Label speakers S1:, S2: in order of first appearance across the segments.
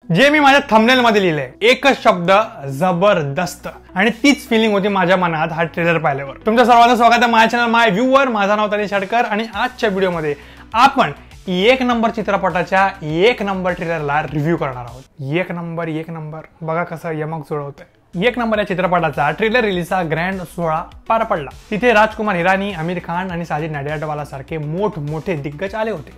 S1: जे मी माझ्या थंबनेल मध्ये लिहिलंय, एकच शब्द जबरदस्त. आणि तीच फिलिंग होती माझ्या मनात हा ट्रेलर पाहिल्यावर. तुमच्या सर्वांचं स्वागत आहे माझ्या चॅनल माय व्ह्यूवर. माझं नाव तनिष हडकर आणि आजच्या व्हिडिओमध्ये आपण एक नंबर चित्रपटाच्या एक नंबर ट्रेलरला रिव्ह्यू करणार आहोत. एक नंबर बघा कसं यमक जुळवतंय. एक नंबर या चित्रपटाचा ट्रेलर रिलीजचा ग्रँड सोहळा पार पडला. तिथे राजकुमार हिरानी, आमिर खान आणि साजिद नडियाडवाला सारखे मोठमोठे दिग्गज आले होते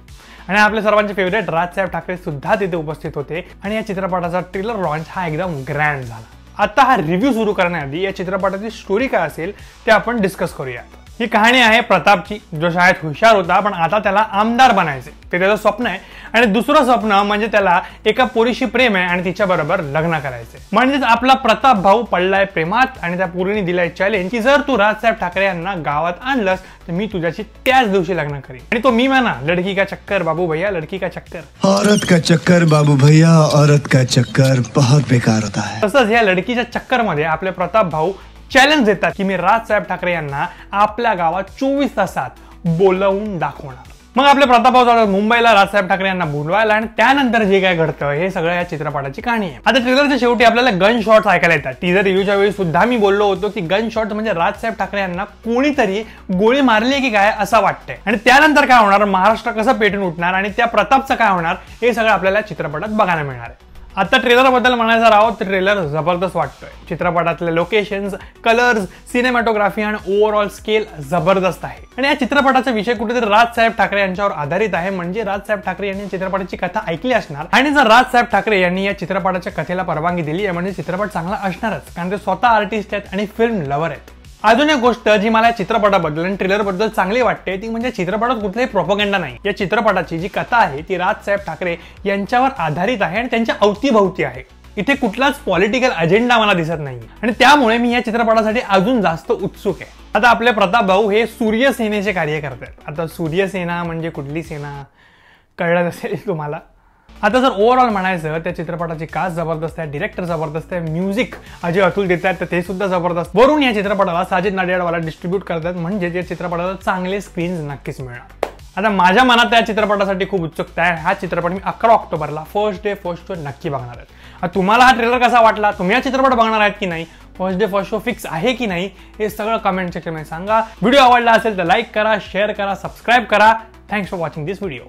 S1: आणि आपले सर्वांचे फेवरेट राजसाहेब ठाकरे सुद्धा तिथे उपस्थित होते. आणि या चित्रपटाचा ट्रेलर लॉन्च हा एकदम ग्रँड झाला. आता हा रिव्ह्यू सुरू करण्याआधी या चित्रपटाची स्टोरी काय असेल ते आपण डिस्कस करूयात. ही कहाणी आहे प्रतापची, जो शाळेत हुशार होता पण आता त्याला आमदार बनायचे, ते त्याचं स्वप्न आहे. आणि दुसरं स्वप्न म्हणजे त्याला एका पोरीशी प्रेम आहे आणि तिच्या बरोबर लग्न करायचे. म्हणजेच आपला प्रताप भाऊ पडलाय प्रेमात आणि त्या पोरीने दिलाय चॅलेंज की जर तू राजसाहेब ठाकरे यांना गावात आणलंस तर मी तुझ्याशी त्याच दिवशी लग्न करीन. आणि तो मी म्हणा, लडकी का चक्कर बाबू भैया, लडकी का चक्कर,
S2: औरत का चक्कर बाबू भैया, औरत का चक्कर बहुत बेकार होता है.
S1: तसंच या लडकीच्या चक्कर मध्ये आपले प्रताप भाऊ चॅलेंज देतात की मी राजसाहेब ठाकरे यांना आपल्या गावात 24 तासात बोलवून दाखवणार. मग आपले प्रताप भाऊ जातात मुंबईला राजसाहेब ठाकरे यांना बोलवायला आणि त्यानंतर जे काय घडतं हे सगळं या चित्रपटाची कहाणी आहे. आता ट्रेलरच्या शेवटी आपल्याला गन शॉट्स ऐकायला येतात. टीजर रिव्ह्यूच्या वेळी सुद्धा मी बोललो होतो की गन शॉट म्हणजे राजसाहेब ठाकरे यांना कोणीतरी गोळी मारली की काय असं वाटतंय. आणि त्यानंतर काय होणार, महाराष्ट्र कसं पेटून उठणार आणि त्या प्रतापचं काय होणार हे सगळं आपल्याला चित्रपटात बघायला मिळणार आहे. आता ट्रेलर बद्दल म्हणायचं राहतो तर ट्रेलर जबरदस्त वाटतोय. चित्रपटातले लोकेशन्स, कलर्स, सिनेमॅटोग्राफी आणि ओव्हरऑल स्केल जबरदस्त आहे. आणि या चित्रपटाचा विषय कुठेतरी राजसाहेब ठाकरे यांच्यावर आधारित आहे. म्हणजे राजसाहेब ठाकरे यांनी चित्रपटाची कथा ऐकली असणार आणि जर राजसाहेब ठाकरे यांनी या चित्रपटाच्या कथेला परवानगी दिली आहे म्हणजे चित्रपट चांगला असणारच, कारण ते स्वतः आर्टिस्ट आहेत आणि फिल्म लव्हर आहेत. अजून एक गोष्ट जी मला चित्रपटाबद्दल आणि ट्रेलर बद्दल चांगली वाटते ती म्हणजे चित्रपटात कुठलाही प्रोपगेंडा नाही. या चित्रपटाची जी कथा आहे ती राजसाहेब ठाकरे यांच्यावर आधारित आहे आणि त्यांच्या अवतीभवती आहे. इथे कुठलाच पॉलिटिकल अजेंडा मला दिसत नाही आणि त्यामुळे मी या चित्रपटासाठी अजून जास्त उत्सुक आहे. आता आपले प्रताप भाऊ हे सूर्यसेनेचे कार्य करतात. आता सूर्यसेना म्हणजे कुठली सेना कळलं असेल तुम्हाला. आता जर ओव्हरऑल म्हणायचं त्या चित्रपटाची कास्ट जबरदस्त आहे, डिरेक्टर जबरदस्त आहे, म्युझिक अजय अतुल देत आहेत तर ते सुद्धा जबरदस्त. वरून या चित्रपटाला साजिद नडियाडवाला डिस्ट्रीब्यूट करतात म्हणजे या चित्रपटाला चांगले स्क्रीन्स नक्कीच मिळणार. आता माझ्या मनात या चित्रपटासाठी खूप उत्सुकता आहे. हा चित्रपट मी 11 ऑक्टोबरला फर्स्ट डे फर्स्ट शो नक्की बघणार आहे. तुम्हाला हा ट्रेलर कसा वाटला, तुम्ही हा चित्रपट बघणार आहेत की नाही, first day first show fix आहे की नाही हे सगळं कमेंट सेक्शनमध्ये सांगा. व्हिडिओ आवडला असेल तर लाईक करा, शेअर करा, सबस्क्राईब करा. Thanks for watching this video.